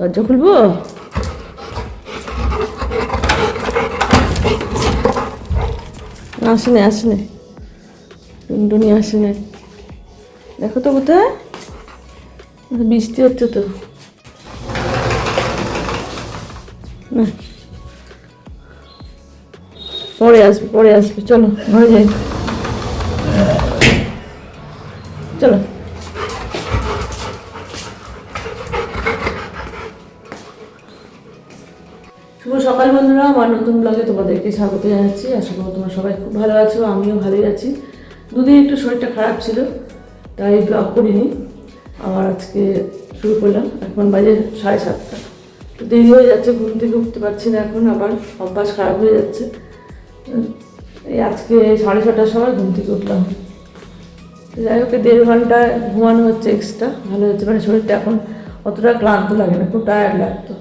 দরজা খুলবো? আসেনি আসেনি, টুনটুনি আসেনি। দেখো তো কোথায়, বৃষ্টি হচ্ছে তো। না, পরে আসবে পরে আসবে, চলো ঘরে যাই, চলো। শুভ সকাল বন্ধুরা, আমার নতুন ব্লগে তোমাদেরকে স্বাগত জানাচ্ছি। আশা করি তোমরা সবাই খুব ভালো আছো, আমিও ভালোই আছি। দুদিন একটু শরীরটা খারাপ ছিল, তাই ব্লগ করিনি। আবার আজকে শুরু করলাম। এখন বাজে 7:30, তো দেরি হয়ে যাচ্ছে, ঘুম থেকে উঠতে পারছি না এখন, আবার অভ্যাস খারাপ হয়ে যাচ্ছে। এই আজকে 6:30টার সময় ঘুম থেকে উঠলাম। যাই হোক, 1.5 ঘন্টা ঘুমানো হচ্ছে এক্সট্রা, ভালো হচ্ছে। মানে শরীরটা এখন অতটা ক্লান্ত লাগে না, খুব টায়ার্ড লাগতো।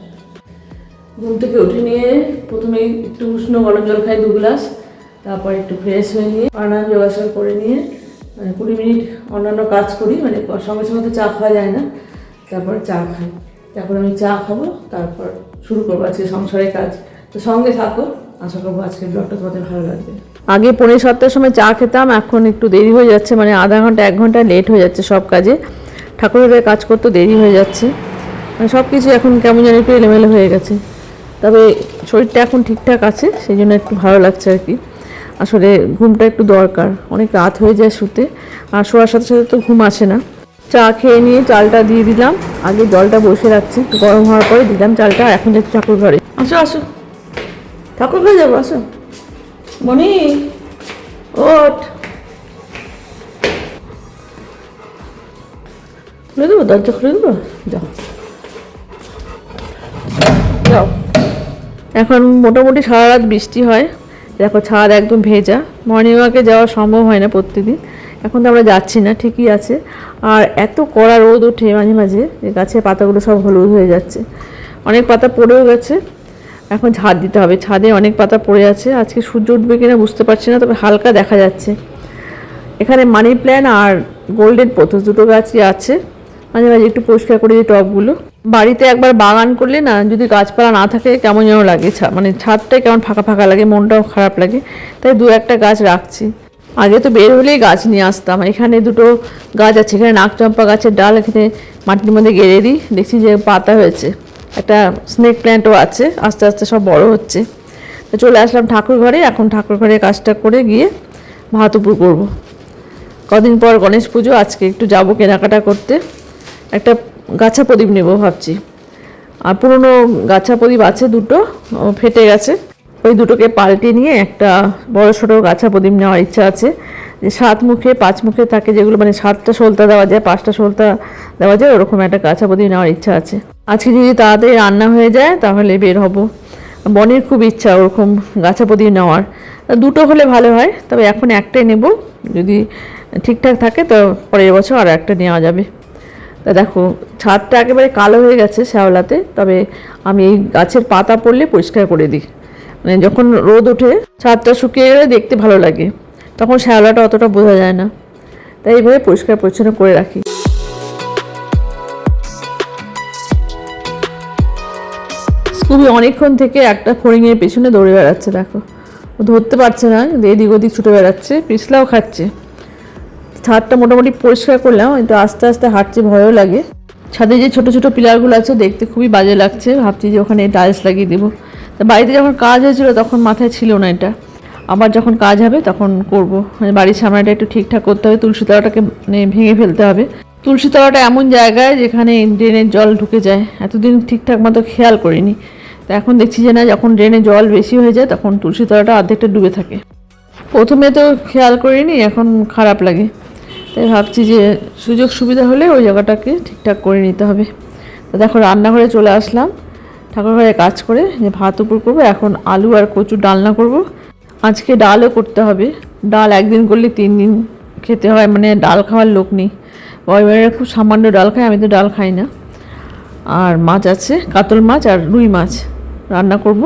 ঘুম থেকে উঠে নিয়ে প্রথমে একটু উষ্ণ গরম জল খাই 2 গ্লাস, তারপর একটু ফ্রেশ হয়ে নিয়ে প্রাণায়াম যোগাসন করে নিয়ে 20 মিনিট অন্যান্য কাজ করি। মানে সঙ্গে সঙ্গে তো চা খাওয়া যায় না, তারপর চা খাই। তারপর আমি চা খাবো, তারপর শুরু করবো আজকে সংসারের কাজ। তো সঙ্গে থাকো, আশা করবো আজকের ব্লগটা তোমাদের ভালো লাগবে। আগে 6:45টার সময় চা খেতাম, এখন একটু দেরি হয়ে যাচ্ছে, মানে আধা ঘন্টা 1 ঘন্টা লেট হয়ে যাচ্ছে সব কাজে। ঠাকুরের কাজ করতে দেরি হয়ে যাচ্ছে, মানে সব কিছু এখন কেমন যেন একটু এলোমেলো হয়ে গেছে। তবে শরীরটা এখন ঠিকঠাক আছে, সেই জন্য একটু ভালো লাগছে আর কি। আসলে ঘুমটা একটু দরকার, অনেক রাত হয়ে যায় শুতে, আর শোয়ার সাথে সাথে তো ঘুম আসে না। চা খেয়ে নিয়ে চালটা দিয়ে দিলাম, আগে জলটা বসে রাখছি, গরম হওয়ার পরে দিলাম চালটা। এখন যাচ্ছি ঠাকুর ঘরে। আসো আসো, ঠাকুর ঘরে যাবো, আসো মনি, ওঠ। খুলে দেবো, দরজা খুলে দেবো, যাও যাও। এখন মোটামুটি সারা রাত বৃষ্টি হয়, দেখো ছাদ একদম ভেজা। মর্নিং ওয়াকে যাওয়া সম্ভব হয় না প্রত্যেকদিন, এখন তো আমরা যাচ্ছি না, ঠিকই আছে। আর এত কড়া রোদ ওঠে মাঝে মাঝে, যে গাছের পাতাগুলো সব হলুদ হয়ে যাচ্ছে, অনেক পাতা পড়েও গেছে। এখন ঝাড় দিতে হবে, ছাদে অনেক পাতা পড়ে আছে। আজকে সূর্য উঠবে কিনা বুঝতে পারছি না, তবে হালকা দেখা যাচ্ছে। এখানে মানি প্ল্যান্ট আর গোল্ডেন পোথস দুটো গাছই আছে। মাঝে মাঝে একটু পরিষ্কার করে দিই টবগুলো। বাড়িতে একবার বাগান করলে না, যদি গাছপালা না থাকে কেমন যেন লাগে, মানে ছাদটাই কেমন ফাঁকা ফাঁকা লাগে, মনটাও খারাপ লাগে। তাই 2-1টা গাছ রাখছি। আগে তো বের হলেই গাছ নিয়ে আসতাম। এখানে দুটো গাছ আছে, এখানে নাকচম্পা গাছের ডাল এখানে মাটির মধ্যে গেড়ে দিই, দেখছি যে পাতা হয়েছে। একটা স্নেক প্ল্যান্টও আছে, আস্তে আস্তে সব বড় হচ্ছে। তো চলে আসলাম ঠাকুর ঘরে। এখন ঠাকুর ঘরে কাজটা করে গিয়ে ভাত উপর করবো। কদিন পর গণেশ পুজো, আজকে একটু যাব কেনাকাটা করতে। একটা গাছা প্রদীপ নেব ভাবছি, আর পুরনো গাছা প্রদীপ আছে দুটো, ফেটে গেছে। ওই দুটোকে পাল্টে নিয়ে একটা বড় ছোটো গাছা প্রদীপ নেওয়ার ইচ্ছা আছে। যে 7 মুখে 5 মুখে থাকে, যেগুলো মানে 7টা সলতা দেওয়া যায়, 5টা সলতা দেওয়া যায়, ওরকম একটা গাছা প্রদীপ নেওয়ার ইচ্ছা আছে। আজকে যদি তাড়াতাড়ি রান্না হয়ে যায় তাহলে বের হব। বনের খুব ইচ্ছা ওরকম গাছা প্রদীপ নেওয়ার। দুটো হলে ভালো হয়, তবে এখন একটাই নেব, যদি ঠিকঠাক থাকে তো পরের বছর আর একটা নেওয়া যাবে। তা দেখো ছাদটা একেবারে কালো হয়ে গেছে শ্যাওলাতে, তবে আমি এই গাছের পাতা পড়লে পরিষ্কার করে দিই। মানে যখন রোদ ওঠে ছাদটা শুকিয়ে গেলে দেখতে ভালো লাগে, তখন শ্যাওলাটা অতটা বোঝা যায় না, তাই এইভাবে পরিষ্কার পরিচ্ছন্ন করে রাখি। স্কুবি অনেকক্ষণ থেকে একটা ফড়িংয়ের পেছনে দৌড়ে বেড়াচ্ছে, দেখো ও ধরতে পারছে না, এদিক ওদিক ছুটে বেড়াচ্ছে, পিছলাও খাচ্ছে। ছাদটা মোটামুটি পরিষ্কার করলাম, একটু আস্তে আস্তে হাঁটছে, ভয়ও লাগে। ছাদে যে ছোটো ছোটো পিলারগুলো আছে দেখতে খুবই বাজে লাগছে, ভাবছি যে ওখানে টাইলস লাগিয়ে দেবো। তা বাড়িতে যখন কাজ হয়েছিল তখন মাথায় ছিল না এটা, আবার যখন কাজ হবে তখন করব। মানে বাড়ির সামনেটা একটু ঠিকঠাক করতে হবে, তুলসী তলাটাকে মানে ভেঙে ফেলতে হবে। তুলসী তলাটা এমন জায়গায় যেখানে ড্রেনের জল ঢুকে যায়, এতদিন ঠিকঠাক মতো খেয়াল করিনি। তা এখন দেখছি যে না, যখন ড্রেনে জল বেশি হয়ে যায় তখন তুলসী তলাটা অর্ধেকটা ডুবে থাকে। প্রথমে তো খেয়াল করিনি, এখন খারাপ লাগে। তাই ভাবছি যে সুযোগ সুবিধা হলে ওই জায়গাটাকে ঠিকঠাক করে নিতে হবে। তো দেখো রান্নাঘরে চলে আসলাম, ঠাকুর ঘরে কাজ করে যে ভাত উপর করবো। এখন আলু আর কচুর ডালনা করব। আজকে ডালও করতে হবে, ডাল একদিন করলে 3 দিন খেতে হয়, মানে ডাল খাওয়ার লোক নেই। বয়মেরা খুব সামান্য ডাল খায়, আমি তো ডাল খাই না। আর মাছ আছে, কাতল মাছ আর রুই মাছ রান্না করব।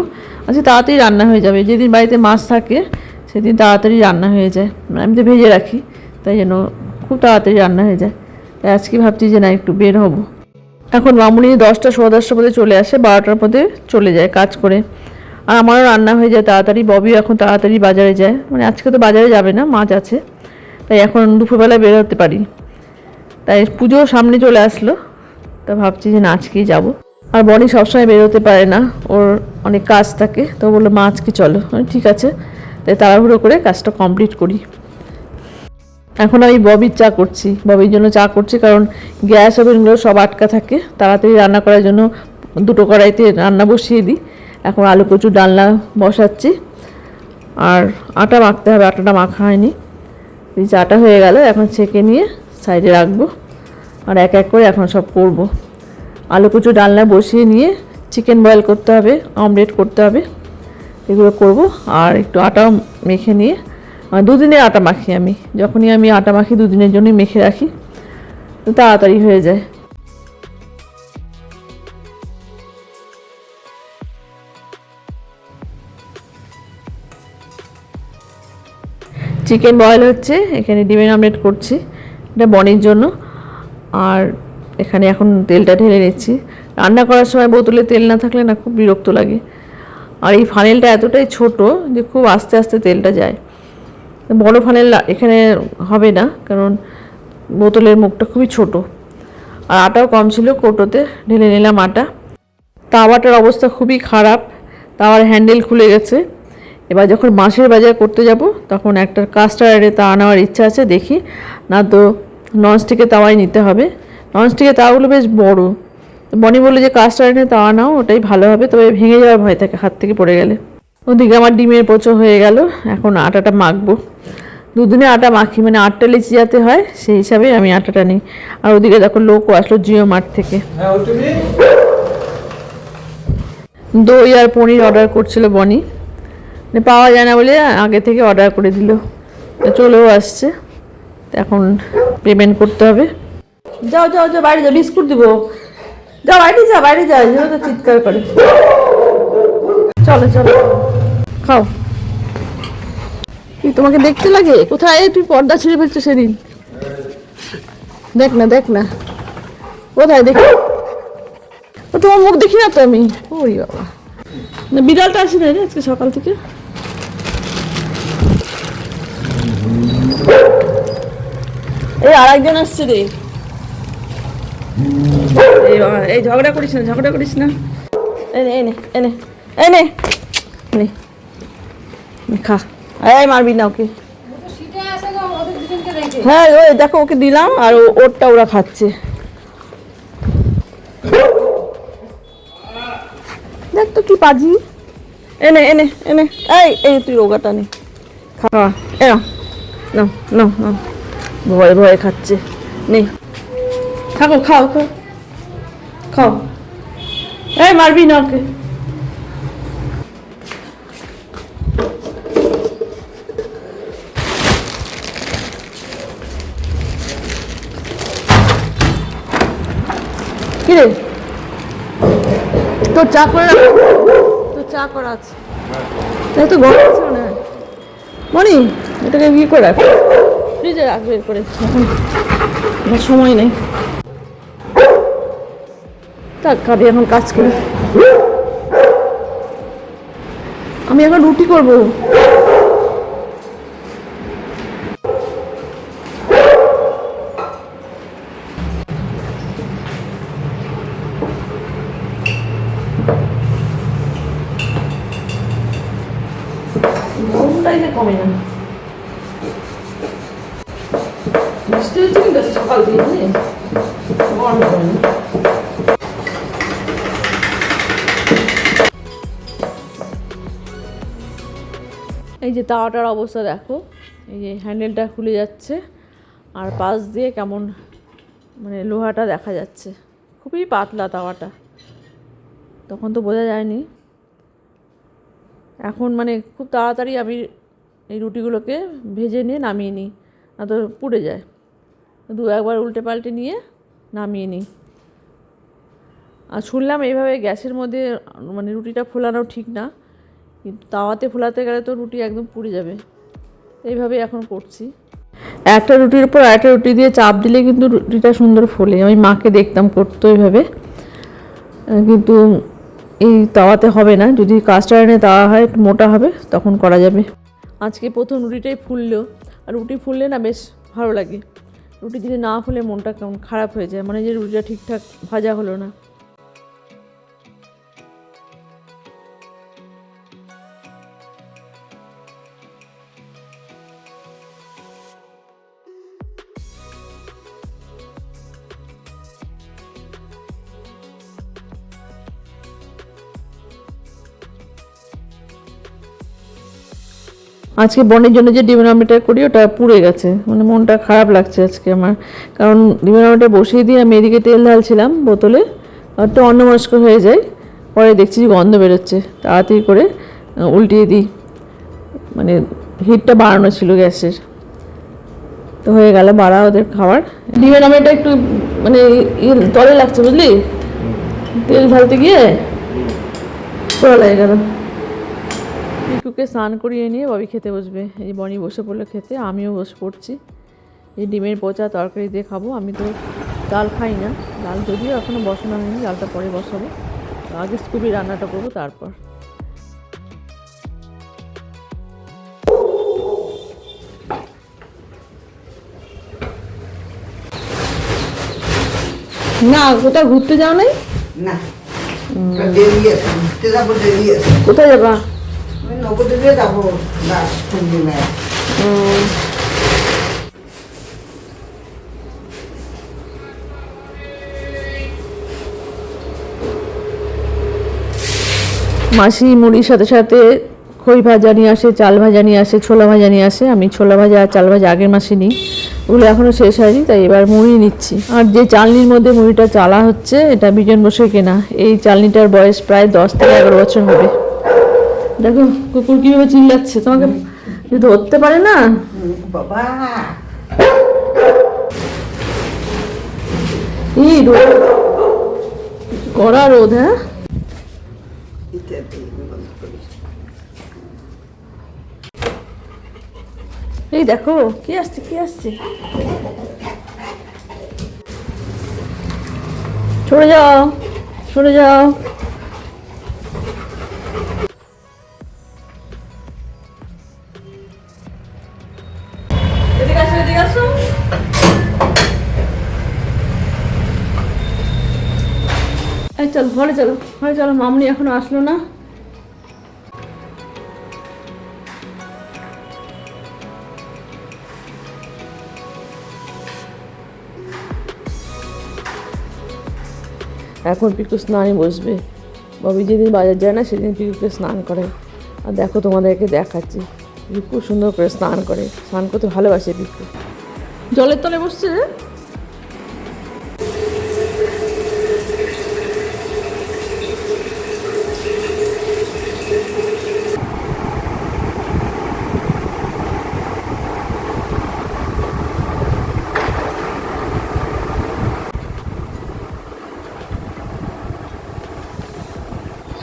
আজকে তাড়াতাড়ি রান্না হয়ে যাবে, যেদিন বাড়িতে মাছ থাকে সেদিন তাড়াতাড়ি রান্না হয়ে যায়, আমি তো ভেজে রাখি, তাই যেন খুব তাড়াতাড়ি রান্না হয়ে যায়। তাই আজকে ভাবছি যে না, একটু বের হব। এখন মামুনি 10টা সোয়া 10টার মধ্যে চলে আসে, 12টার মধ্যে চলে যায় কাজ করে। আর আমারও রান্না হয়ে যায় তাড়াতাড়ি। ববিও এখন তাড়াতাড়ি বাজারে যায়, মানে আজকে তো বাজারে যাবে না, মাছ আছে, তাই এখন দুপুরবেলা বেরোতে পারি। তাই পুজোও সামনে চলে আসলো, তা ভাবছি যে না আজকেই যাবো। আর বনি সবসময় বেরোতে পারে না, ওর অনেক কাজ থাকে, তো বললো মা আজকে চলো। ঠিক আছে, তাই তাড়াহুড়ো করে কাজটা কমপ্লিট করি। এখন আমি ববির চা করছি, ববির জন্য চা করছি, কারণ গ্যাস ওভেনগুলো সব আটকা থাকে। তাড়াতাড়ি রান্না করার জন্য 2টো কড়াইতে রান্না বসিয়ে দিই। এখন আলু কচু ডালনা বসাচ্ছি, আর আটা মাখতে হবে, আটাটা মাখা হয়নি। এই চাটা হয়ে গেল, এখন ছেঁকে নিয়ে সাইডে রাখবো, আর এক এক করে এখন সব করব। আলু কচু ডালনা বসিয়ে নিয়ে চিকেন বয়েল করতে হবে, অমলেট করতে হবে, এগুলো করব। আর একটু আটাও মেখে নিয়ে, দুদিনের আটা মাখি আমি, যখনই আমি আটা মাখি 2 দিনের জন্যই মেখে রাখি, তাড়াতাড়ি হয়ে যায়। চিকেন বয়েল হচ্ছে, এখানে ডিমের অমলেট করছি, এটা বনির জন্য। আর এখানে এখন তেলটা ঢেলে নিচ্ছি। রান্না করার সময় বোতলে তেল না থাকলে না খুব বিরক্ত লাগে। আর এই ফানেলটা এতটাই ছোট যে খুব আস্তে আস্তে তেলটা যায়। বড় ফানেল এখানে হবে না, কারণ বোতলের মুখটা খুবই ছোট। আর আটাও কম ছিল, কৌটোতে ঢেলে নিলাম আটা। তাওয়াটার অবস্থা খুবই খারাপ, তাওয়ার হ্যান্ডেল খুলে গেছে। এবার যখন মাছের বাজার করতে যাব তখন একটা কাস্টার আয়রনে তাওয়া নেওয়ার ইচ্ছা আছে, দেখি না তো ননস্টিকের তাওয়াই নিতে হবে। ননস্টিকের তাওয়াগুলো বেশ বড়, বনি বলে যে কাস্টার আয়রনে তাওয়া নাও, ওটাই ভালো হবে, তবে ভেঙে যাওয়ার ভয় থাকে হাত থেকে পড়ে গেলে। ওদিকে আমার ডিমের পোচো হয়ে গেল, এখন আটাটা মাখবো। 2 দিনে আটা মাখি, মানে 8টা লিচি যাতে হয় সেই হিসাবে আমি আটাটা নিই। আর ওদিকে দেখো লোকও আসলো জিও মার্ট থেকে, দই আর পনির অর্ডার করছিল বনি, পাওয়া যায় না বলে আগে থেকে অর্ডার করে দিল, চলেও আসছে। এখন পেমেন্ট করতে হবে। যাও যাও যাও, বাইরে যাও, বিস্কুট দিব, যাও বাইরে যা, বাইরে যা, এজন্য তো চিৎকার করে। চলো চলো খাও। কি তোমাকে দেখতে লাগে? কোথায় তুই পর্দা ছিঁড়ে ফেলছো সেদিন? দেখ না দেখ না, কোথায় দেখি? ও তোমার মুখ দেখি না তো আমি। ওই বাবা, না বিড়ালটা আসে না রে আজকে সকাল থেকে। এই আরেকজন আসছে রে। এই বাবা, এই ঝগড়া করিস না, ঝগড়া করিস না। এনে এনে এনে এনে নে খা। এই মারবি না ওকে। হ্যাঁ ওই দেখো, ওকে দিলাম আর ওরটা ওরা খাচ্ছে। দেখ তো কি পাজি। এনে এনে এনে, এই এই তুই রোগাটা নে, খাওয়া। এনা না না না, ভয়ে ভয়ে খাচ্ছে। নে থাকো, খাও খাও খাও। এই মারবি না ওকে। কিরে তোর চা করে, তোর চা করা আছে, তাই তো গরম আছে মনে হয়। মনি এটাকে কি করে রাখ, ফ্রিজে রাখ বের করে, এখন সময় নেই। থাক খাবি, এখন কাজ করি। আমি এখন রুটি করবো। গরমটাই যে কমে না, বৃষ্টি হচ্ছে কিন্তু সকাল দিয়ে গরম কমে না। এই যে তাওয়াটার অবস্থা দেখো, এই যে হ্যান্ডেলটা খুলে যাচ্ছে, আর পাশ দিয়ে কেমন মানে লোহাটা দেখা যাচ্ছে, খুবই পাতলা তাওয়াটা, তখন তো বোঝা যায়নি। এখন মানে খুব তাড়াতাড়ি আমি এই রুটিগুলোকে ভেজে নিয়ে নামিয়ে নিই, না তো পুড়ে যায়। 2-1বার উল্টে পাল্টে নিয়ে নামিয়ে নিই। আর শুনলাম এইভাবে গ্যাসের মধ্যে মানে রুটিটা ফোলানো ঠিক না, কিন্তু তাওয়াতে ফোলাতে গেলে তো রুটি একদম পুড়ে যাবে। এইভাবে এখন করছি। একটা রুটির উপর আরেকটা রুটি দিয়ে চাপ দিলে কিন্তু রুটিটা সুন্দর ফোলে। আমি মাকে দেখতাম করতো এইভাবে। কিন্তু এই তাওয়াতে হবে না, যদি কাস্ট আয়রনে তাওয়া হয় একটু মোটা হবে তখন করা যাবে। আজকে প্রথম রুটিটাই ফুললো, আর রুটি ফুললে না বেশ ভালো লাগে। রুটি যদি না ফুলে মনটা কেমন খারাপ হয়ে যায়, মানে যে রুটিটা ঠিকঠাক ভাজা হলো না। আজকে বোনের জন্য যে ডিমের আমলেটটা করি ওটা পুড়ে গেছে, মানে মনটা খারাপ লাগছে আজকে আমার। কারণ ডিমের আমলেটটা বসিয়ে দিয়ে আমি এদিকে তেল ঢালছিলাম বোতলে, আর তো অন্যমনস্ক হয়ে যায়। পরে দেখছি যে গন্ধ বেরোচ্ছে, তাড়াতাড়ি করে উল্টিয়ে দিই, মানে হিটটা বাড়ানো ছিল গ্যাসের। তো হয়ে গেল বাড়া ওদের খাবার। ডিমের আমলেটটা একটু মানে তলে লাগছে বুঝলি, তেল ঢালতে গিয়ে পোড়া লেগে গেল। পিকুকে স্নান করিয়ে নিয়ে ববি খেতে বসবে। এই বনি বসে পড়লো খেতে, আমিও বসে পড়ছি। এই ডিমের পচা তরকারি দিয়ে খাবো। আমি তো ডাল খাই না, ডাল যদিও এখনও বসানো হয়নি, ডালটা পরে বসাবো। আগে স্কুবি রান্নাটা করবো তারপর। না কোথাও ঘুরতে যাও নাই? না, ঘুরতে যাবো, কোথায় যাবা? নবদ্বীপে যাবো মেলায়। মাসি মুড়ির সাথে সাথে খই ভাজা নিয়ে আসে, চাল ভাজা নিয়ে আসে, ছোলা ভাজা নিয়ে আসে। আমি ছোলা ভাজা আর চাল ভাজা আগের মাসে নিই, ওগুলো এখনও শেষ হয়নি, তাই এবার মুড়ি নিচ্ছি। আর যে চালনির মধ্যে মুড়িটা চালা হচ্ছে এটা বিজন বসে কেনা। এই চালনিটার বয়স প্রায় 10 থেকে 11 বছর হবে। দেখো কুকুর কীভাবে চিল্লাচ্ছে, তোমাকে যদি ধরতে পারে না বাবা। এই রোদ, কড়া রোদ। হ্যাঁ এই দেখো কি আসছে, কি আসছে, সরে যাও, সরে যাও। এদিকে আসো, এদিকে আসো। এই চল ঘরে চলো, ঘরে চলো। মামনি এখনো আসলো না। এখন পিকু স্নানে বসবে। ববি যেদিন বাজার যায় না সেদিন পিকুকে স্নান করে। আর দেখো তোমাদেরকে দেখাচ্ছি, পিকু সুন্দর করে স্নান করে, স্নান করতে ভালোবাসে পিকু। জলের তলে বসছে।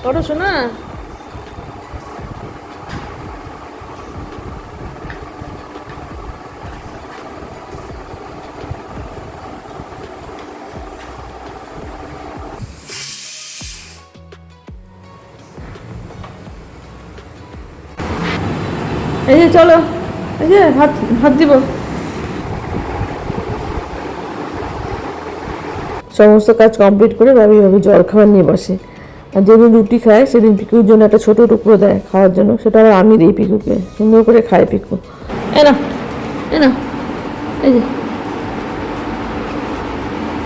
করো শোনা। এই যে চলো, এই যে ভাত ভাত দিব। সমস্ত কাজ কমপ্লিট করে ভাবি জল খাবার নিয়ে বসে। আর যেদিন রুটি খায় সেদিন পিকুর জন্য একটা ছোটো টুকরো দেয় খাওয়ার জন্য, সেটা আবার আমি দিই পিকুকে। সুন্দর করে খায় পিকু। এ না, এ না, এই যে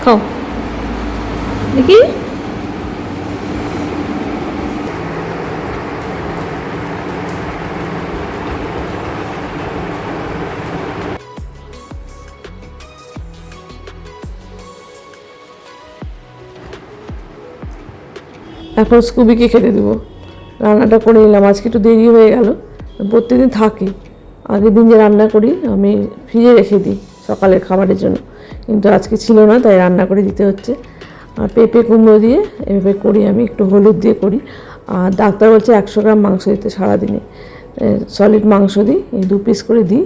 খাও দেখি। এখন স্কুবিকে খেতে দেবো। রান্নাটা করে নিলাম, আজকে একটু দেরি হয়ে গেল। প্রত্যেকদিন থাকে, আগের দিন যে রান্না করি আমি ফ্রিজে রেখে দিই সকালের খাবারের জন্য, কিন্তু আজকে ছিল না তাই রান্না করে দিতে হচ্ছে। আর পেঁপে কুমড়ো দিয়ে এভাবে করি আমি, একটু হলুদ দিয়ে করি। আর ডাক্তার বলছে 100 গ্রাম মাংস দিতে সারাদিনে, সলিড মাংস দিই, এই 2 পিস করে দিই।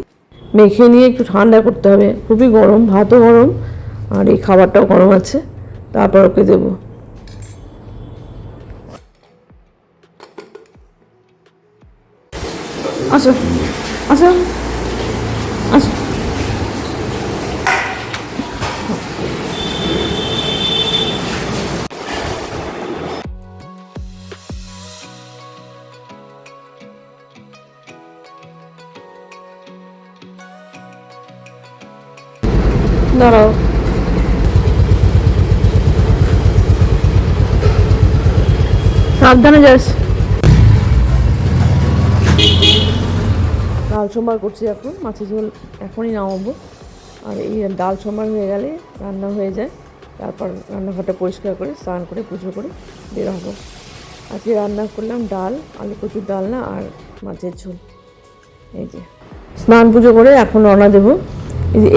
মেখে নিয়ে একটু ঠান্ডা করতে হবে, খুবই গরম, ভাতও গরম আর এই খাবারটাও গরম আছে, তারপর ওকে দেবো। আসো আসো আসো। দাঁড়াও, সাবধানে যাস। ডাল সোমবার করছি এখন, মাছের ঝোল এখনই নামাবো। আর এই ডাল সোমবার হয়ে গেলে রান্না হয়ে যায়, তারপর রান্নাঘরটা পরিষ্কার করে স্নান করে পুজো করে বের হবো। আজকে রান্না করলাম ডাল, আলু কচুর ডাল না, আর মাছের ঝোল। এই যে স্নান পুজো করে এখন রওনা দেবো।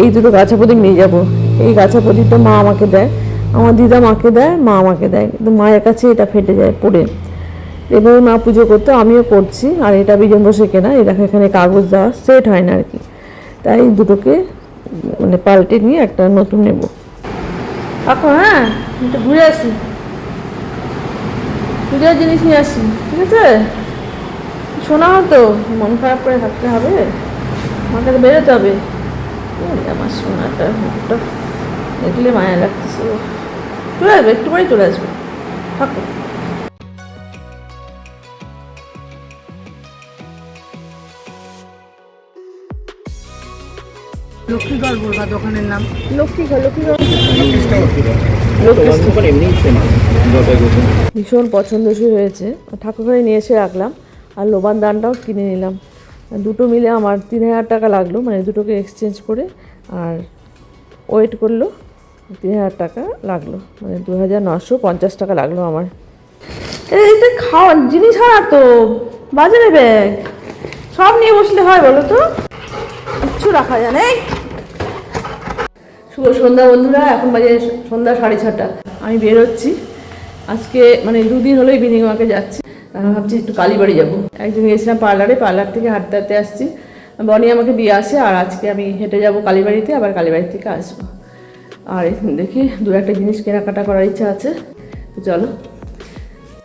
এই দুটো গাছা প্রদীপ নিয়ে যাবো। এই গাছা প্রদীপটা মা আমাকে দেয়, আমার দিদা মাকে দেয়, মা আমাকে দেয়, কিন্তু মায়ের কাছে এটা ফেটে যায় পড়ে। এভাবে মা পুজো করতো, আমিও করছি। আর এটা বিজন বসে কেনা, এটা এখানে কাগজ দেওয়া, সেট হয় না আর কি, তাই দুটোকে মানে পাল্টে নিয়ে একটা নতুন নেব। এখন হ্যাঁ একটু ঘুরে আসি, পূজার জিনিস নিয়ে আসি, ঠিক আছে? শোনা হতো, মন খারাপ করে থাকতে হবে, আমাকে তো বেরোতে হবে। আমার সোনাটা মুখটা দেখলে মায়া লাগতেছে। চলে আসবে, একটু পরেই চলে আসবে, থাকো। লক্ষ্মীগড় বলবা দোকানের নাম? লক্ষ্মীগড়। ভীষণ পছন্দসই হয়েছে, ঠাকুর ঘরে নিয়ে এসে রাখলাম। আর লোবান দানটাও কিনে নিলাম। দুটো মিলে আমার 3000 টাকা লাগলো, মানে দুটোকে এক্সচেঞ্জ করে। আর ওয়েট করলো 3000 টাকা লাগলো, মানে 2950 টাকা লাগলো আমার। এইটা খাওয়ার জিনিস হারা তো, বাজারে ব্যাগ সব নিয়ে বসলে হয় বলো তো? কিচ্ছু রাখা যায় না। শুভ সন্ধ্যা বন্ধুরা, এখন বাজে সন্ধ্যা 6:30। আমি বেরোচ্ছি আজকে, মানে দুদিন হলো ইভিনিং ওয়াকে যাচ্ছি। আমি ভাবছি একটু কালীবাড়ি যাবো। একদিন গিয়েছিলাম পার্লারে, পার্লার থেকে হাঁটতে হাঁটতে আসছি, বনি আমাকে দিয়ে আসে। আর আজকে আমি হেঁটে যাব কালীবাড়িতে, আবার কালীবাড়ি থেকে আসবো। আর দেখি দু একটা জিনিস কেনাকাটা করার ইচ্ছা আছে, তো চলো।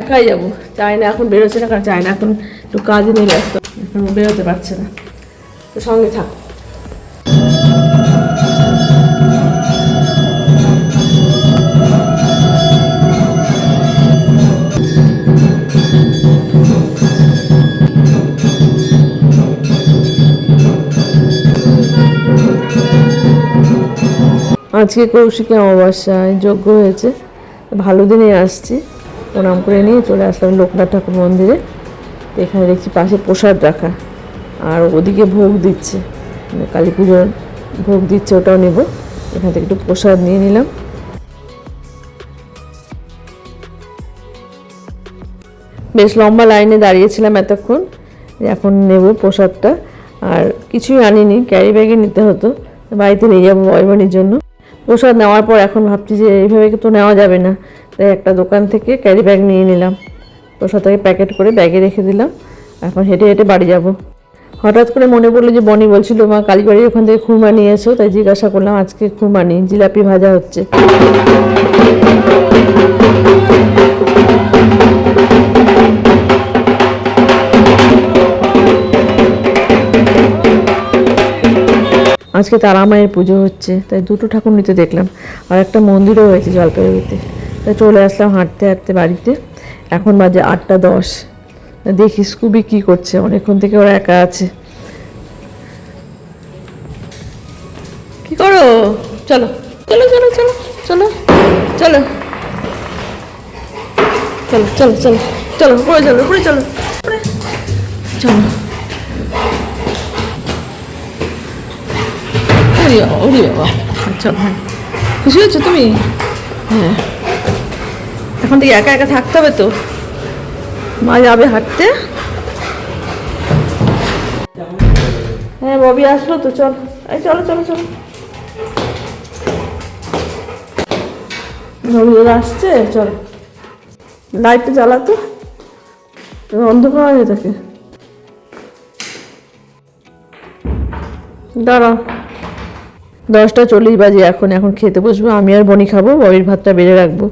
একাই যাবো, চাই না এখন বেরোচ্ছে না, কারণ চাই না এখন একটু কাজে নিয়ে ব্যস্ত, এখন বেরোতে পারছে না, তো সঙ্গে থাক। আজকে কৌশিকী অমাবস্যায় যজ্ঞ হয়েছে, ভালো দিনে আসছি, প্রণাম করে নিয়ে চলে আসলাম লোকনাথ ঠাকুর মন্দিরে। এখানে দেখছি পাশে প্রসাদ রাখা, আর ওদিকে ভোগ দিচ্ছে, মানে কালী পুজোর ভোগ দিচ্ছে, ওটাও নেব। এখান থেকে একটু প্রসাদ নিয়ে নিলাম। বেশ লম্বা লাইনে দাঁড়িয়েছিলাম এতক্ষণ, এখন নেব প্রসাদটা। আর কিছুই আনিনি, ক্যারি ব্যাগে নিতে হতো, বাড়িতে নিয়ে যাবো বয়বানির জন্য। প্রসাদ নেওয়ার পর এখন ভাবছি যে এইভাবে তো নেওয়া যাবে না, তাই একটা দোকান থেকে ক্যারি ব্যাগ নিয়ে নিলাম। প্রসাদটাকে প্যাকেট করে ব্যাগে রেখে দিলাম। এখন হেঁটে হেঁটে বাড়ি যাব। হঠাৎ করে মনে পড়লো যে বনি বলছিল মা কালীবাড়ির ওখান থেকে খুরমা নিয়ে এসো, তাই জিজ্ঞাসা করলাম। আজকে খুরমা নিই, জিলাপি ভাজা হচ্ছে। আজকে তারা মায়ের পুজো হচ্ছে, তাই দুটো ঠাকুর নিতে দেখলাম। আর একটা মন্দিরও হয়েছে জলপাইগুড়িতে, তাই চলে আসলাম হাঁটতে হাঁটতে বাড়িতে। এখন বাজে 8:10। দেখি স্কুবি কি করছে, অনেকক্ষণ থেকে ওরা একা আছে। কি করো? চলো চলো চলো চলো চলো চলো চলো চলো চলো চলো উপরে চলো, উপরে চলো, চলো। ওরে বাবা, আচ্ছা হ্যাঁ, খুশি হচ্ছো তুমি? হ্যাঁ, এখন থেকে একা একা থাকতে হবে তো, মা যাবে হাঁটতে। হ্যাঁ ববি আসলো তো, চল, এই চলো চলো চলো। ববি আসছে, চল। লাইটটা জ্বালাতো, অন্ধকার হয়ে থাকে। দাঁড়া, 10:40 বাজে এখন। এখন খেতে বসবো, আমি আর বনি খাবো, ববির ভাতটা বেড়ে রাখবো।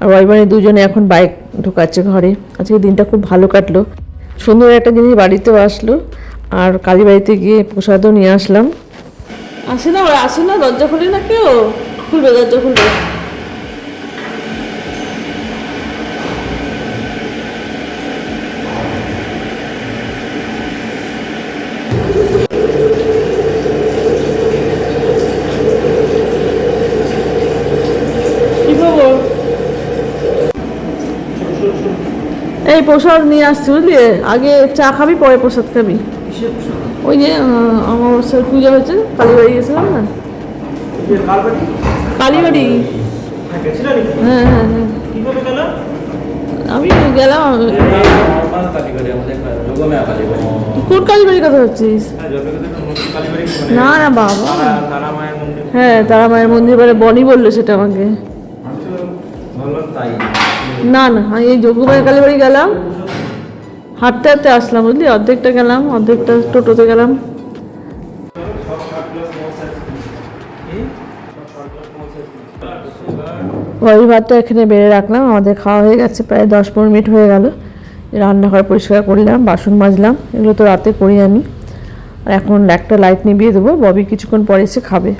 আর বনি দুজনে এখন বাইক ঢোকাচ্ছে ঘরে। আজকে দিনটা খুব ভালো কাটলো, সুন্দর একটা জিনিস বাড়িতেও আসলো। আর কালীবাড়িতে গিয়ে প্রসাদও নিয়ে আসলাম। আসে না ওরা, আসে না, দরজা খুলে না কেউ, খুলবে দরজা খুলবে। কি খবর? এই প্রসাদ নিয়ে আসছি বুঝলি, আগে চা খাবি পরে প্রসাদ খাবি। ওই যে আমার পূজা হয়েছে, কালীবাড়ি গেছিলাম না, কালীবাড়ি। হ্যাঁ হ্যাঁ হ্যাঁ, আমি গেলাম। কোন কালীবাড়ির কথা ভাবছিস? না না বাবা, হ্যাঁ তারা মায়ের মন্দির, বলে বনি বললো সেটা আমাকে। না না, আমি এই যোগ্যমায়ের কালীবাড়ি গেলাম, হাঁটতে হাঁটতে আসলাম বুঝলি, অর্ধেকটা গেলাম, অর্ধেকটা টোটোতে গেলাম। বড়ি ভাতটা এখানে বেড়ে রাখলাম, আমাদের খাওয়া হয়ে গেছে, প্রায় 10-15 মিনিট হয়ে গেল। রান্নাঘর পরিষ্কার করলাম, বাসন মাজলাম, এগুলো তো রাতে করি আমি। আর এখন একটা লাইট নিভিয়ে দেবো, ববি কিছুক্ষণ পরে এসে খাবে।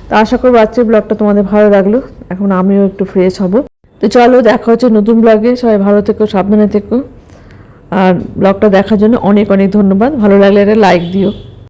তা আশা করবো আজকের ব্লগটা তোমাদের ভালো লাগলো, এখন আমিও একটু ফ্রেশ হব। তো চলো, দেখা হচ্ছে নতুন ব্লগে। সবাই ভালো থেকো, সাবধানে থেকো। আর ব্লগটা দেখার জন্য অনেক অনেক ধন্যবাদ। ভালো লাগলে একটা লাইক দিও।